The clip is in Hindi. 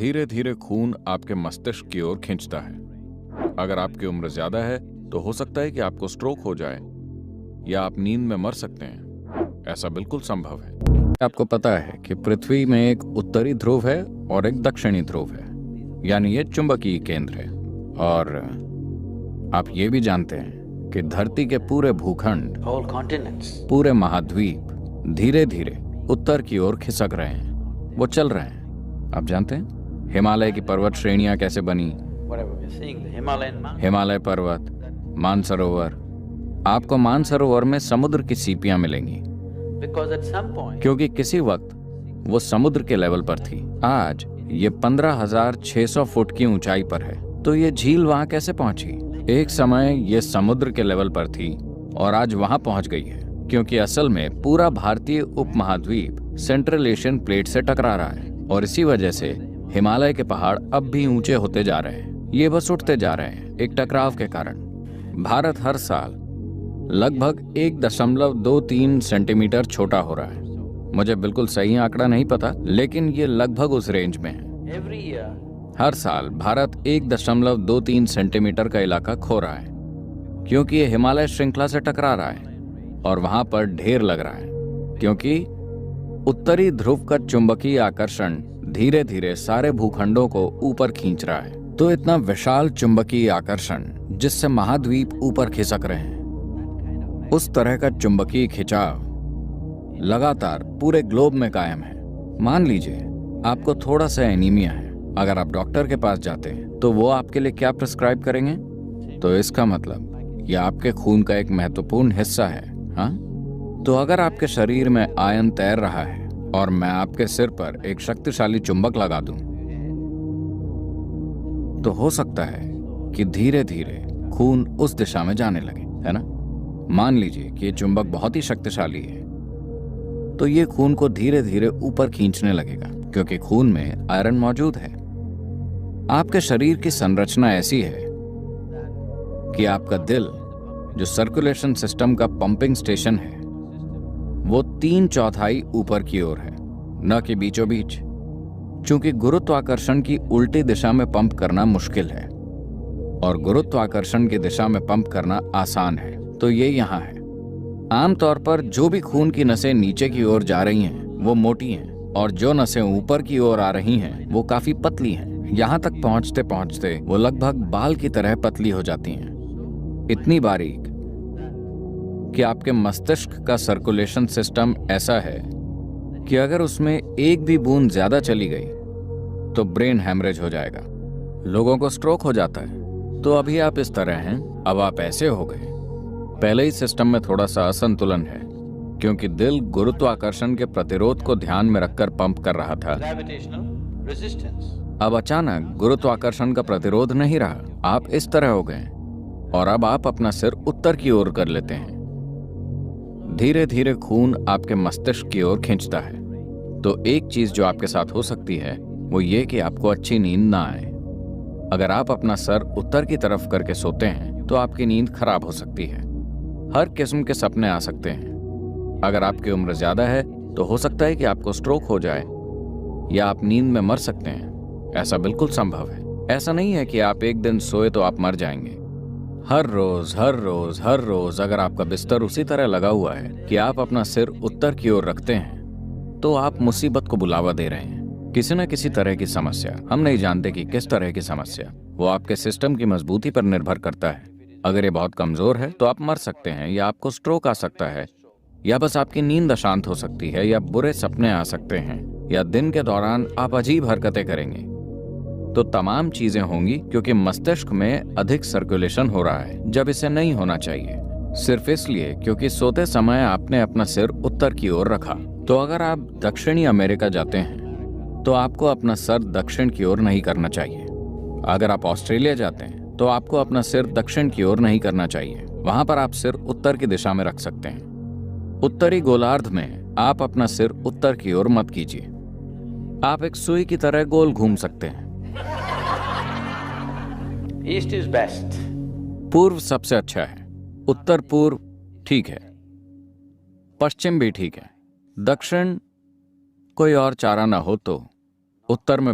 धीरे धीरे खून आपके मस्तिष्क की ओर खींचता है। अगर आपकी उम्र ज्यादा है तो हो सकता है कि आपको स्ट्रोक हो जाए या आप नींद में मर सकते हैं। ऐसा बिल्कुल संभव है। आपको पता है कि पृथ्वी में एक उत्तरी ध्रुव है और एक दक्षिणी ध्रुव है, यानी ये चुंबकीय केंद्र है। और आप ये भी जानते हैं कि धरती के पूरे भूखंड, पूरे महाद्वीप धीरे धीरे उत्तर की ओर खिसक रहे हैं, वो चल रहे हैं। आप जानते हैं हिमालय की पर्वत श्रेणियां कैसे बनी? हिमालय पर्वत, मानसरोवर। आपको मानसरोवर में समुद्र की सीपियां मिलेंगी क्योंकि किसी वक्त वो समुद्र के लेवल पर थी। आज ये 15,600 फुट की ऊंचाई पर है। तो ये झील वहां कैसे पहुंची? एक समय ये समुद्र के लेवल पर थी और आज वहां पहुंच गई है, क्योंकि असल में पूरा भारतीय उपमहाद्वीप सेंट्रल एशियन प्लेट से टकरा रहा है और इसी वजह से हिमालय के पहाड़ अब भी ऊंचे होते जा रहे हैं। ये बस उठते जा रहे हैं एक टकराव के कारण। भारत हर साल लगभग 1.23 सेंटीमीटर छोटा हो रहा है। मुझे बिल्कुल सही आंकड़ा नहीं पता, लेकिन ये लगभग उस रेंज में है। हर साल भारत 1.23 सेंटीमीटर का इलाका खो रहा है क्योंकि ये हिमालय श्रृंखला से टकरा रहा है और वहां पर ढेर लग रहा है, क्योंकि उत्तरी ध्रुव का चुंबकीय आकर्षण धीरे धीरे सारे भूखंडों को ऊपर खींच रहा है। तो इतना विशाल चुंबकीय आकर्षण जिससे महाद्वीप ऊपर खिसक रहे हैं, उस तरह का चुंबकीय खिंचाव लगातार पूरे ग्लोब में कायम है। मान लीजिए आपको थोड़ा सा एनीमिया है। अगर आप डॉक्टर के पास जाते हैं तो वो आपके लिए क्या प्रिस्क्राइब करेंगे? तो इसका मतलब ये आपके खून का एक महत्वपूर्ण हिस्सा है। हाँ, तो अगर आपके शरीर में आयन तैर रहा है और मैं आपके सिर पर एक शक्तिशाली चुंबक लगा दूं, तो हो सकता है कि धीरे धीरे खून उस दिशा में जाने लगे, है ना? मान लीजिए कि ये चुंबक बहुत ही शक्तिशाली है, तो ये खून को धीरे धीरे ऊपर खींचने लगेगा क्योंकि खून में आयरन मौजूद है। आपके शरीर की संरचना ऐसी है कि आपका दिल, जो सर्कुलेशन सिस्टम का पंपिंग स्टेशन है, वो 3/4 ऊपर की ओर है, न कि बीचों बीच। चूंकि गुरुत्वाकर्षण की उल्टी दिशा में पंप करना मुश्किल है और गुरुत्वाकर्षण की दिशा में पंप करना आसान है, तो ये यहाँ है। आमतौर पर जो भी खून की नसें नीचे की ओर जा रही हैं वो मोटी हैं और जो नसें ऊपर की ओर आ रही हैं वो काफी पतली हैं। यहाँ तक पहुँचते पहुँचते वो लगभग बाल की तरह पतली हो जाती हैं, इतनी बारीक कि आपके मस्तिष्क का सर्कुलेशन सिस्टम ऐसा है कि अगर उसमें एक भी बूंद ज्यादा चली गई तो ब्रेन हैमरेज हो जाएगा। लोगों को स्ट्रोक हो जाता है। तो अभी आप इस तरह हैं, अब आप ऐसे हो गए। पहले ही सिस्टम में थोड़ा सा असंतुलन है क्योंकि दिल गुरुत्वाकर्षण के प्रतिरोध को ध्यान में रखकर पंप कर रहा था। अब अचानक गुरुत्वाकर्षण का प्रतिरोध नहीं रहा, आप इस तरह हो गए और अब आप अपना सिर उत्तर की ओर कर लेते हैं। धीरे धीरे खून आपके मस्तिष्क की ओर खींचता है। तो एक चीज जो आपके साथ हो सकती है वो ये कि आपको अच्छी नींद ना आए। अगर आप अपना सर उत्तर की तरफ करके सोते हैं तो आपकी नींद खराब हो सकती है। हर किस्म के सपने आ सकते हैं। अगर आपकी उम्र ज्यादा है तो हो सकता है कि आपको स्ट्रोक हो जाए या आप नींद में मर सकते हैं। ऐसा बिल्कुल संभव है। ऐसा नहीं है कि आप एक दिन सोए तो आप मर जाएंगे। हर रोज अगर आपका बिस्तर उसी तरह लगा हुआ है कि आप अपना सिर उत्तर की ओर रखते हैं तो आप मुसीबत को बुलावा दे रहे हैं। किसी न किसी तरह की समस्या, हम नहीं जानते कि किस तरह की समस्या, वो आपके सिस्टम की मजबूती पर निर्भर करता है। अगर ये बहुत कमजोर है तो आप मर सकते हैं या आपको स्ट्रोक आ सकता है या बस आपकी नींद अशांत हो सकती है या बुरे सपने आ सकते हैं या दिन के दौरान आप अजीब हरकतें करेंगे। तो तमाम चीजें होंगी क्योंकि मस्तिष्क में अधिक सर्कुलेशन हो रहा है जब इसे नहीं होना चाहिए, सिर्फ इसलिए क्योंकि सोते समय आपने अपना सिर उत्तर की ओर रखा। तो अगर आप दक्षिणी अमेरिका जाते हैं तो आपको अपना सर दक्षिण की ओर नहीं करना चाहिए। अगर आप ऑस्ट्रेलिया जाते हैं तो आपको अपना सिर दक्षिण की ओर नहीं करना चाहिए। वहां पर आप सिर उत्तर की दिशा में रख सकते हैं। उत्तरी गोलार्ध में आप अपना सिर उत्तर की ओर मत कीजिए। आप एक सुई की तरह गोल घूम सकते हैं। East is best. पूर्व सबसे अच्छा है। उत्तर पूर्व ठीक है, पश्चिम भी ठीक है। दक्षिण कोई और चारा ना हो तो उत्तर में